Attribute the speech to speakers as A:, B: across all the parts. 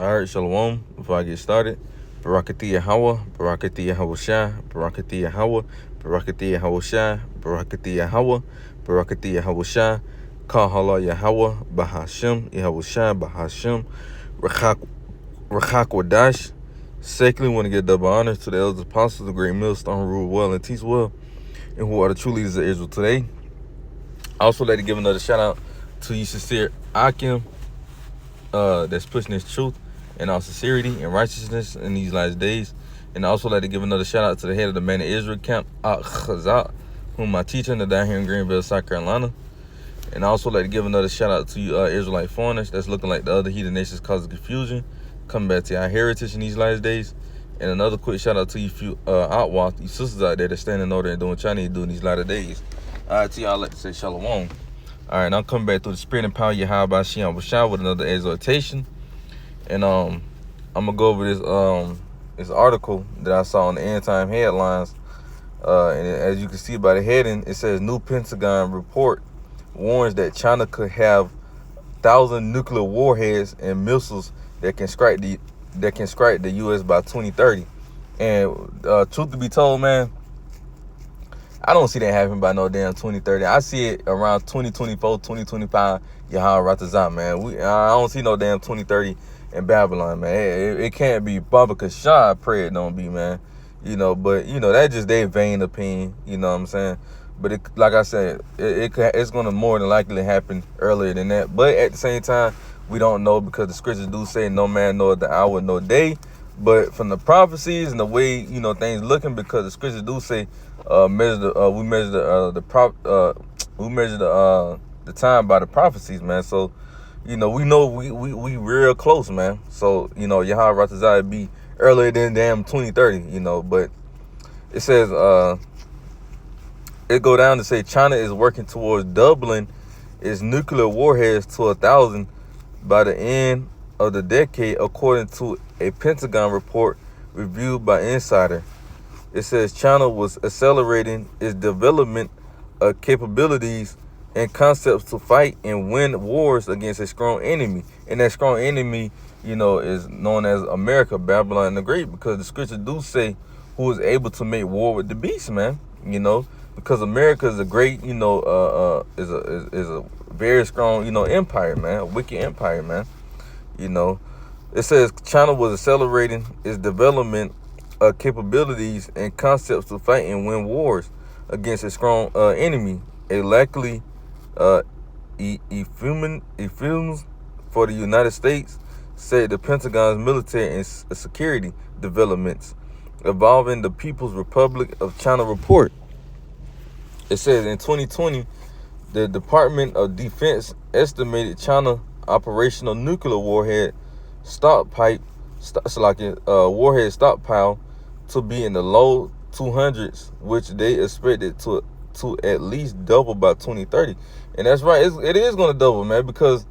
A: All right, Shalom. Before I get started, Barakati Yahweh, Barakati Yahweh Shai, Barakati Yahweh, Barakati Yahweh Shai, Barakati Yahweh, Barakati Yahweh Shai, Kahala Yahweh, Bahashem, Yahweh Shai, Bahashem, Rachak Wadash. Secondly, want to give double honor to the elders apostles, the great millstone who rule well and teach well, and who are the true leaders of Israel today. I also like to give another shout out to you, sincere Akim, that's pushing his truth and our sincerity and righteousness in these last days. And I also like to give another shout out to the head of the Man of Israel camp, Chazak, whom I teach under down here in Greenville, South Carolina. And I also like to give another shout out to you Israelite foreigners that's looking like the other heathen nations causing confusion, coming back to our heritage in these last days. And another quick shout out to you few outwalk, you sisters out there that's standing over there and doing what y'all need to do in these latter days. To y'all, I'd like to say shalom. All right, now I'm coming back through the spirit and power of Yahweh Shem Bashar with another exhortation. And I'm gonna go over this article that I saw on the end time headlines. And as you can see by the heading, it says new Pentagon report warns that China could have 1,000 nuclear warheads and missiles that can strike the U.S. by 2030. And truth to be told, man, I don't see that happening by no damn 2030. I see it around 2024, 2025. Yahweh Ratazah, man. I don't see no damn 2030 in Babylon, man. It can't be Baba Kashah. I pray it don't be, man. But that's just their vain opinion. You know what I'm saying? But like I said, it's gonna more than likely happen earlier than that. But at the same time, we don't know because the scriptures do say no man knoweth the hour, no day. But from the prophecies and the way things looking, because the scriptures do say we measure the time by the prophecies, man. So we know we real close, man. So Yahweh Ratazah be earlier than damn 2030, but it says it go down to say China is working towards doubling its nuclear warheads to 1,000 by the end of the decade, according to a Pentagon report reviewed by Insider. It says China was accelerating its development of capabilities and concepts to fight and win wars against a strong enemy. And that strong enemy, is known as America, Babylon the Great, because the scriptures do say who is able to make war with the beast, man. Because America is a great, is a very strong, empire, man, a wicked empire, man. It says China was accelerating its development of capabilities and concepts to fight and win wars against a strong enemy, a likely euphemism for the United States, said the Pentagon's military and security developments involving the People's Republic of China report. It says in 2020, the Department of Defense estimated China operational nuclear warhead warhead stockpile to be in the low 200s, which they expected to at least double by 2030. And that's right, it is going to double, man, because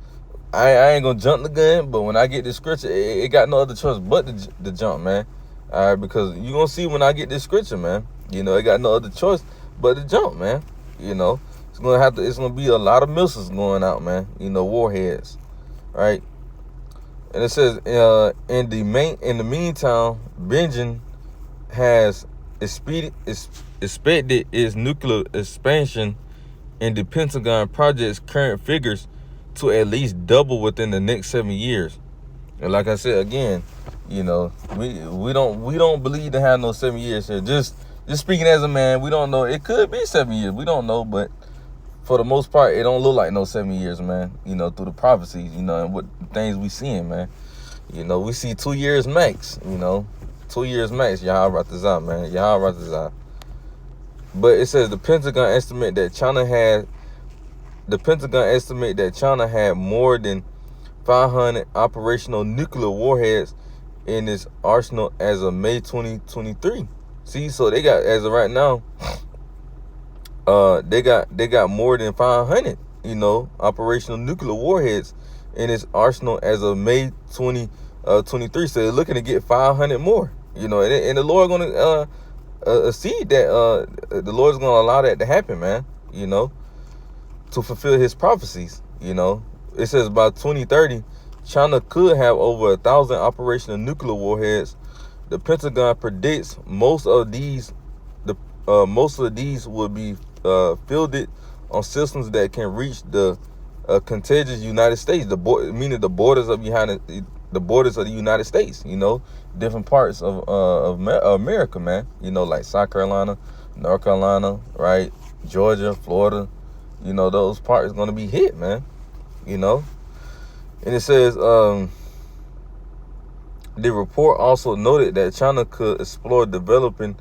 A: I ain't going to jump the gun, but when I get this scripture, it got no other choice but to jump, man. All right, because you're going to see when I get this scripture, man, it got no other choice but to jump, man. It's going to be a lot of missiles going out, man, warheads, right? And it says in the meantime, Beijing has expected its nuclear expansion in the Pentagon project's current figures to at least double within the next 7 years. And like I said again, we don't believe to have no 7 years here. Just speaking as a man, we don't know. It could be 7 years. We don't know, but for the most part, it don't look like no 7 years, man. Through the prophecies, and what things we seeing, man. We see 2 years max. 2 years max. Yahweh Ratazah, man. Yahweh Ratazah. But it says the Pentagon estimate that China had more than 500 operational nuclear warheads in its arsenal as of May 2023. See, so they got, as of right now, they got more than 500, operational nuclear warheads in its arsenal as of May 2023. So they're looking to get 500 more, and the Lord going to see that the Lord's going to allow that to happen, man, to fulfill his prophecies. It says by 2030, China could have over 1,000 operational nuclear warheads. The Pentagon predicts most of these will be fielded on systems that can reach the contiguous United States, meaning the borders of the United States. Different parts of America, man. Like South Carolina, North Carolina, right? Georgia, Florida. Those parts going to be hit, man. And it says the report also noted that China could explore developing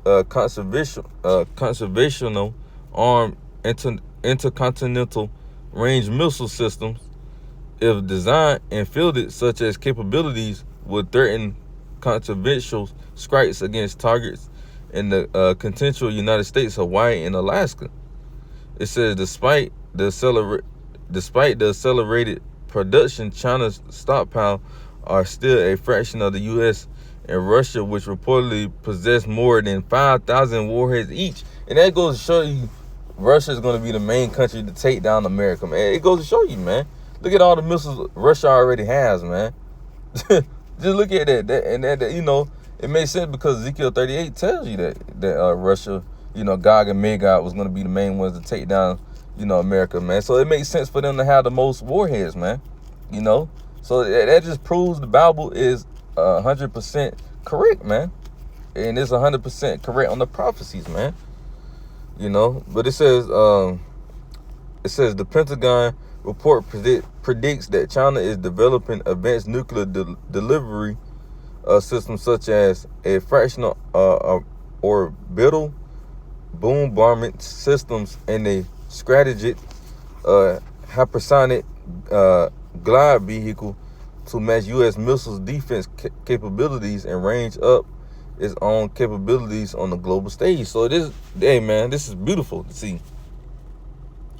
A: conservational armed intercontinental range missile systems. If designed and fielded, such as capabilities would threaten controversial strikes against targets in the contiguous United States, Hawaii, and Alaska. It says despite the accelerated production, China's stockpile are still a fraction of the U.S. and Russia, which reportedly possess more than 5,000 warheads each. And that goes to show you Russia is going to be the main country to take down America, man. It goes to show you, man. Look at all the missiles Russia already has, man. Just look at that. It makes sense because Ezekiel 38 tells you that Russia, Gog and Magog was going to be the main ones to take down, America, man. So it makes sense for them to have the most warheads, man. So that just proves the Bible is 100% correct, man. And it's 100% correct on the prophecies, man. But it says the Pentagon report predicts that China is developing advanced nuclear delivery systems such as a fractional orbital bombardment systems and a strategic hypersonic glide vehicle to match U.S. missiles defense capabilities and range up its own capabilities on the global stage. So this is beautiful to see.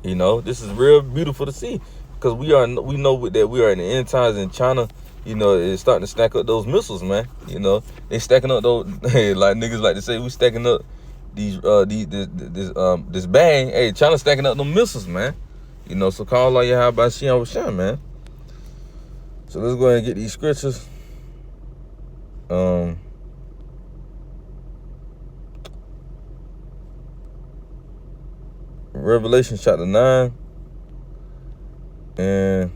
A: This is real beautiful to see because we know that we are in the end times, and China, is starting to stack up those missiles, man. They stacking up those. Hey, like niggas like to say, we stacking up this bag. Hey, China stacking up them missiles, man. So call all your how about Shia, man. So let's go ahead and get these scriptures. Revelation chapter 9. And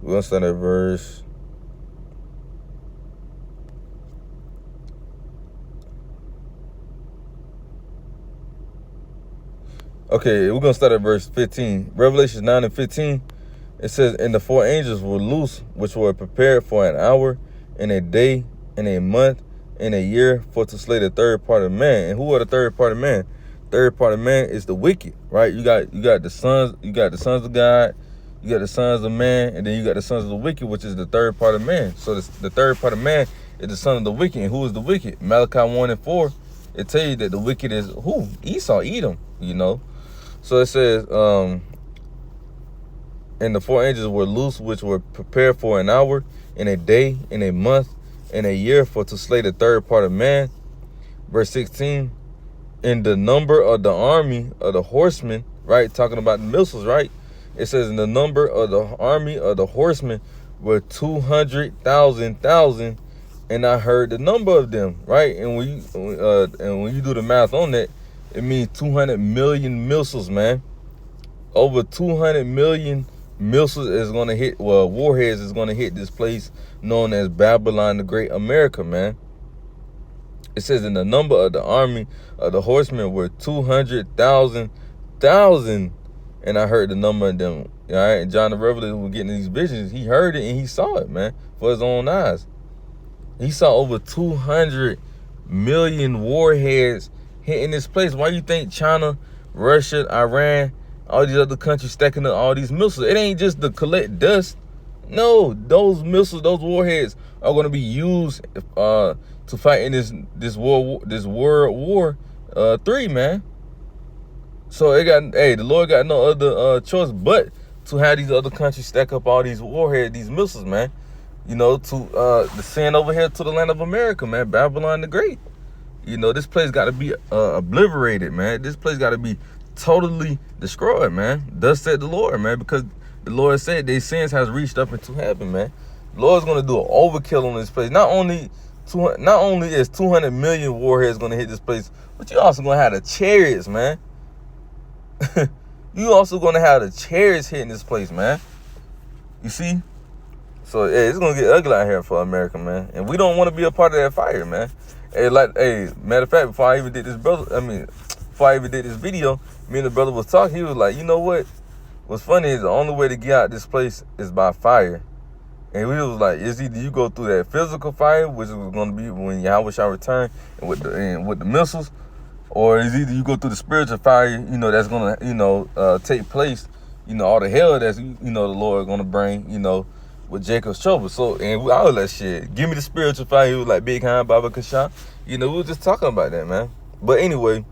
A: we're going to start at verse. Okay, we're going to start at verse 15. Revelation 9 and 15. It says, and the four angels were loose, which were prepared for an hour, and a day, and a month, and a year, for to slay the third part of man. And who are the third part of man? Third part of man is the wicked, right? You got the sons of God, you got the sons of man, and then you got the sons of the wicked, which is the third part of man. So the third part of man is the son of the wicked. And who is the wicked? Malachi 1 and 4. It tells you that the wicked is who? Esau, Edom, So it says, and the four angels were loose, which were prepared for an hour, and a day, and a month, and a year, for to slay the third part of man. Verse 16, in the number of the army of the horsemen, right? Talking about the missiles, right? It says, in the number of the army of the horsemen were 200,000, and I heard the number of them, right? And when you do the math on that, it means 200 million missiles, man. Over 200 million missiles is going to hit, warheads is going to hit this place known as Babylon the Great, America, man. It says, in the number of the army of the horsemen were 200,000, and I heard the number of them. All right, and John the Revelator was getting these visions. He heard it and he saw it, man, for his own eyes. He saw over 200 million warheads hitting this place. Why you think China, Russia, Iran, all these other countries stacking up all these missiles? It ain't just to collect dust. No, those missiles, those warheads are going to be used to fight in this World War III, man. So the Lord got no other choice but to have these other countries stack up all these warheads, these missiles, man. To send over here to the land of America, man, Babylon the Great. This place got to be obliterated, man. This place got to be totally destroyed, man. Thus said the Lord, man, because the Lord said their sins has reached up into heaven, man. The Lord's gonna do an overkill on this place. Not only is 200 million warheads gonna hit this place, but you also gonna have the chariots, man. You also gonna have the chariots hitting this place, man. You see? So yeah, it's gonna get ugly out here for America, man. And we don't want to be a part of that fire, man. Hey, matter of fact, before I even did this video, me and the brother was talking. He was like, you know what? What's funny is the only way to get out this place is by fire. And we was like, it's either you go through that physical fire, which is going to be when Yahweh shall return and with the missiles, or it's either you go through the spiritual fire, that's going to, take place, all the hell that's, the Lord going to bring, with Jacob's trouble. So, and I was like, shit, give me the spiritual fire. He was like, Big Hand, Baba Kasha. We were just talking about that, man. But anyway,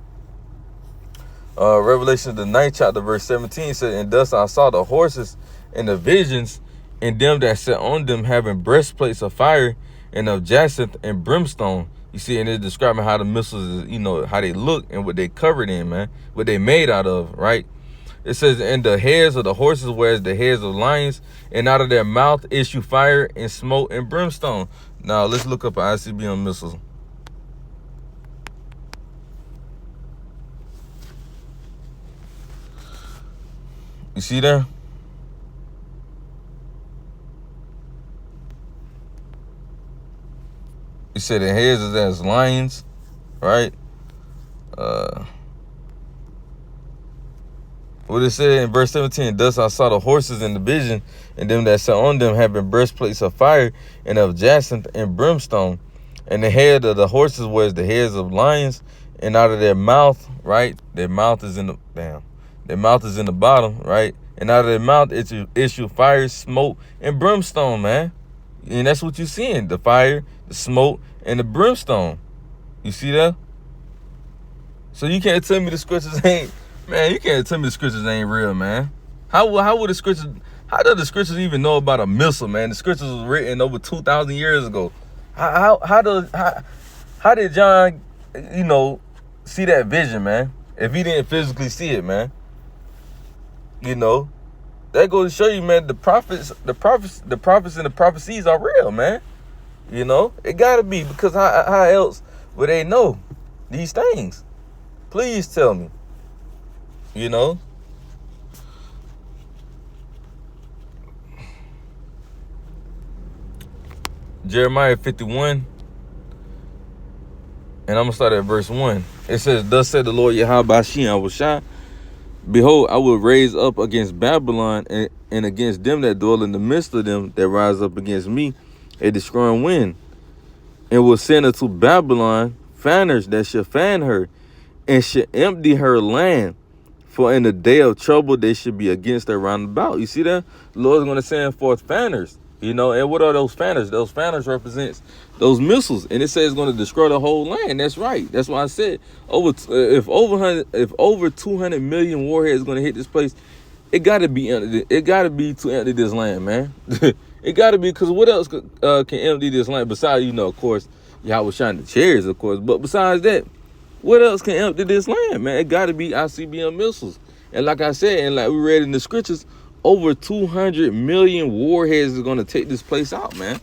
A: Revelation the 9th chapter, verse 17 said, and thus I saw the horses and the visions, and them that sat on them having breastplates of fire and of jacinth and brimstone. You see, and it's describing how the missiles, how they look and what they covered in, man, what they made out of, right? It says, and the heads of the horses were as the heads of lions, and out of their mouth issue fire and smoke and brimstone. Now, let's look up an ICBM missile. You see there? You said the heads is as lions, right? What it said in verse 17, thus I saw the horses in the vision, and them that sat on them having breastplates of fire and of jacinth and brimstone. And the head of the horses was the heads of lions, and out of their mouth, right? Their mouth is in the bottom, right? And out of their mouth it issue fire, smoke, and brimstone, man. And that's what you're seeing, the fire, the smoke, and the brimstone. You see that? So you can't tell me the scriptures ain't, man, you can't tell me the scriptures ain't real, man. How do the scriptures even know about a missile, man? The scriptures was written over 2,000 years ago. How did John, see that vision, man? If he didn't physically see it, man. That goes to show you, man, the prophets and the prophecies are real, man. It gotta be, because how else would they know these things? Please tell me. Jeremiah 51, and I'm gonna start at verse 1. It says, thus said the Lord Yahweh Shai, behold, I will raise up against Babylon and against them that dwell in the midst of them that rise up against me a destroying wind, and will send unto Babylon fanners that shall fan her, and shall empty her land. For in the day of trouble they should be against her round about. You see that? The Lord's going to send forth fanners. And what are those fanners? Those fanners represents those missiles, and it says it's going to destroy the whole land. That's right. That's why I said if over 200 million warheads is going to hit this place, it got to be empty. It got to be to empty this land, man. It got to be, because what else can empty this land besides, of course, y'all was shining the chairs, of course. But besides that, what else can empty this land, man? It got to be ICBM missiles. And like I said, and like we read in the scriptures, over 200 million warheads is going to take this place out, man.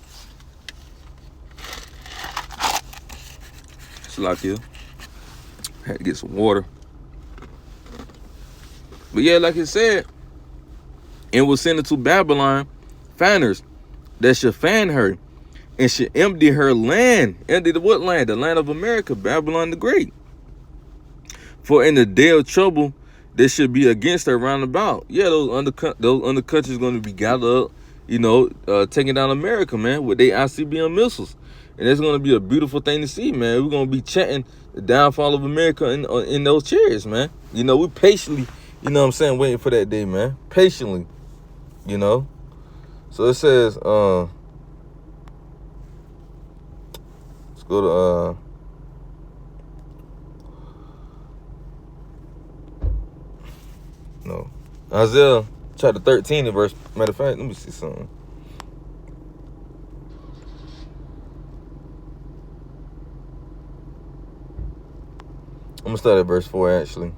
A: It's like here. Had to get some water. But yeah, like it said, and will send it to Babylon fanners that shall fan her, and shall empty her land. Empty the what land? The land of America, Babylon the Great. For in the day of trouble, they should be against her round about. Yeah, those under countries going to be gathered up, taking down America, man, with their ICBM missiles. And it's going to be a beautiful thing to see, man. We're going to be chanting the downfall of America in those chairs, man. We patiently, waiting for that day, man. Patiently, So it says, let's go to, Isaiah chapter 13 and verse, matter of fact, let me see something. I'm going to start at verse 4, actually.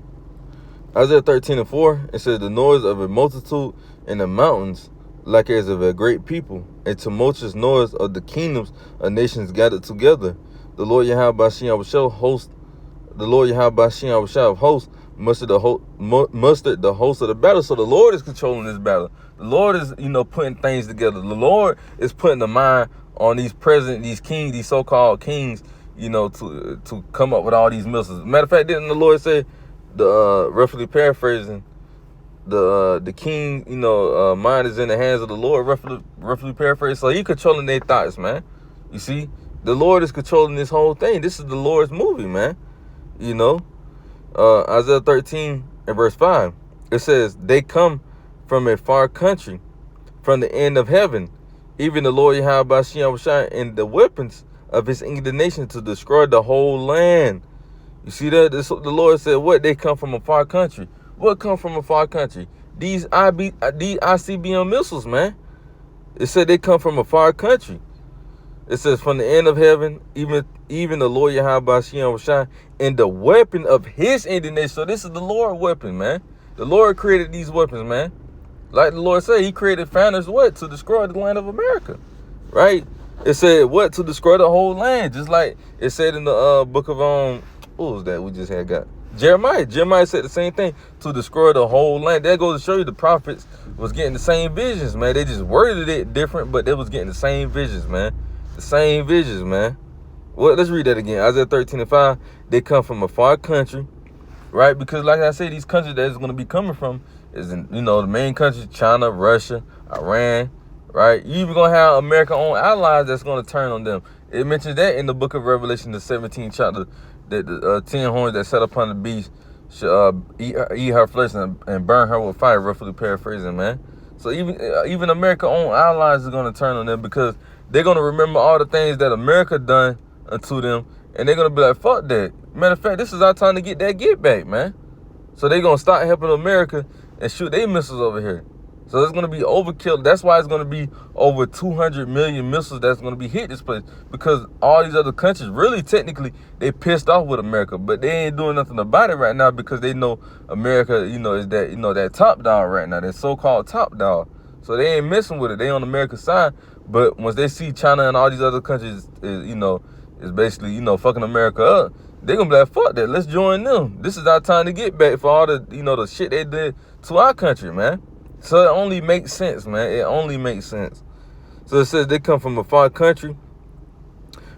A: Isaiah 13:4, it says, the noise of a multitude in the mountains, like as of a great people, a tumultuous noise of the kingdoms of nations gathered together. The Lord Yahweh Bashim shall host. The Lord Yahweh Bashim shall host mustered the host of the battle. So the Lord is controlling this battle. The Lord is, putting things together. The Lord is putting the mind on these kings, these so-called kings, to come up with all these missiles. Matter of fact, didn't the Lord say, roughly paraphrasing, the king, mind is in the hands of the Lord, roughly paraphrasing. So he controlling their thoughts, man. You see, the Lord is controlling this whole thing. This is the Lord's movie, man. Isaiah 13 and verse 5, it says, they come from a far country, from the end of heaven, even the Lord Yahweh Bashim and the weapons of his indignation to destroy the whole land. You see that? The Lord said, what? They come from a far country. What come from a far country? These ICBM missiles, man. It said they come from a far country. It says, from the end of heaven, even the Lord Yahweh Bashim and the weapon of his indignation. So this is the Lord weapon, man. The Lord created these weapons, man. Like the Lord said, he created founders, what? To destroy the land of America, right? It said, what? To destroy the whole land. Just like it said in the book of, what was that we just had got? Jeremiah. Jeremiah said the same thing, to destroy the whole land. That goes to show you the prophets was getting the same visions, man. They just worded it different, but they was getting the same visions, man. The same visions, man. Well, let's read that again. Isaiah 13 and 5. They come from a far country, right? Because like I said, these countries that it's going to be coming from is, in, the main countries, China, Russia, Iran, right? You even going to have America-owned allies that's going to turn on them. It mentions that in the book of Revelation, the 17th chapter, that the 10 horns that sat upon the beast shall eat her flesh and burn her with fire, roughly paraphrasing, man. So even America-owned allies are going to turn on them because they're going to remember all the things that America done unto them, and they're going to be like, fuck that. Matter of fact, this is our time to get that get back, man. So they're going to start helping America and shoot their missiles over here. So it's going to be overkill. That's why it's going to be over 200 million missiles that's going to be hit this place, because all these other countries, really, technically, they pissed off with America, but they ain't doing nothing about it right now because they know America, is that, that top dog right now, that so-called top dog. So they ain't messing with it. They on America's side. But once they see China and all these other countries, is basically, fucking America up, they're going to be like, fuck that. Let's join them. This is our time to get back for all the, the shit they did to our country, man. So it only makes sense, man. It only makes sense. So it says they come from a far country,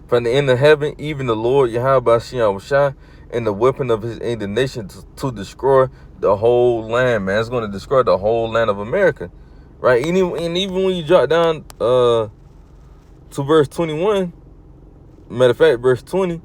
A: from the end of heaven, even the Lord Yahweh Bashim and the weapon of his indignation to destroy the whole land, man. It's going to destroy the whole land of America. Right, and even when you drop down to verse 21, matter of fact, verse 20,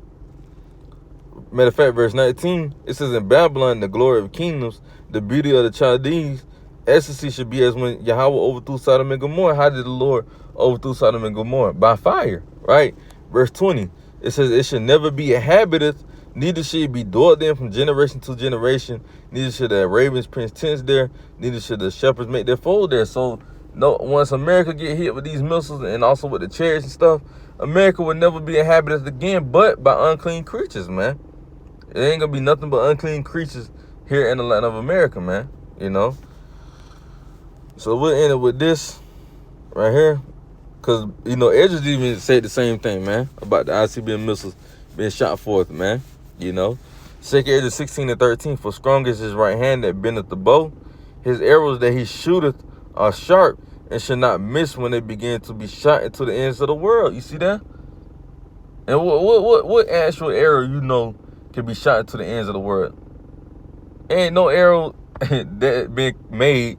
A: matter of fact, verse 19, it says, in Babylon, the glory of kingdoms, the beauty of the Chaldees, ecstasy should be as when Yahweh overthrew Sodom and Gomorrah. How did the Lord overthrow Sodom and Gomorrah? By fire, right? Verse 20, it says, it should never be inhabited, neither should it be dwelt in from generation to generation. Neither should the ravens pitch tents there. Neither should the shepherds make their fold there. So, no, once America get hit with these missiles and also with the chariots and stuff, America will never be inhabited again, but by unclean creatures, man. It ain't gonna be nothing but unclean creatures here in the land of America, man. So we'll end it with this right here, because Edges even said the same thing, man, about the ICBM missiles being shot forth, man. 2 Edges 16 and 13. For strong is his right hand that bendeth the bow. His arrows that he shooteth are sharp and should not miss when they begin to be shot into the ends of the world. You see that? And what actual arrow can be shot into the ends of the world? Ain't no arrow that been made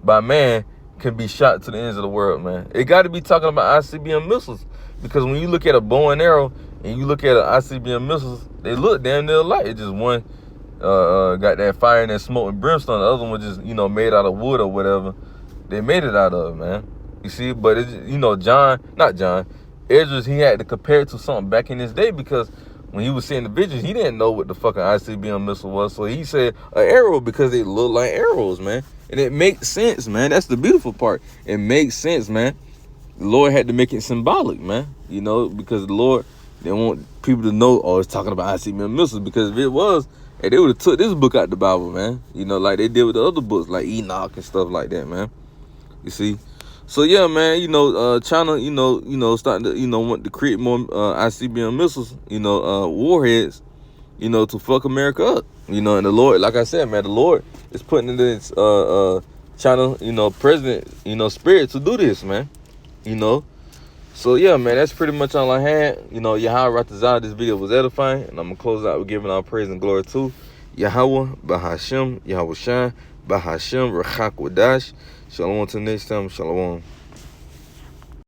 A: by man can be shot to the ends of the world, man. It got to be talking about ICBM missiles, because when you look at a bow and arrow and you look at an ICBM missiles, they look damn near alike. It just one got that fire and that smoke and brimstone. The other one just made out of wood or whatever they made it out of, man. You see, but it's Edges, he had to compare it to something back in his day, because when he was seeing the visions, he didn't know what the fucking ICBM missile was. So he said an arrow because they look like arrows, man. And it makes sense, man. That's the beautiful part. It makes sense, man. The Lord had to make it symbolic, man. Because the Lord didn't want people to know, oh, it's talking about ICBM missiles. Because if it was, Hey, they would have took this book out the Bible, man. You know, like they did with the other books, like Enoch and stuff like that, man. You see? So yeah, man, China, starting to, want to create more ICBM missiles, warheads, to fuck America up. And the Lord, like I said, man, the Lord is putting in this China, president, spirit to do this, man. So yeah, man, that's pretty much all I had. Yahweh Ratazah, this video was edifying, and I'm gonna close out with giving our praise and glory to Yahweh, Bahashem, Yahweh Shai, Bahashem, Rachak Wadash. Shalom till next time, Shalom.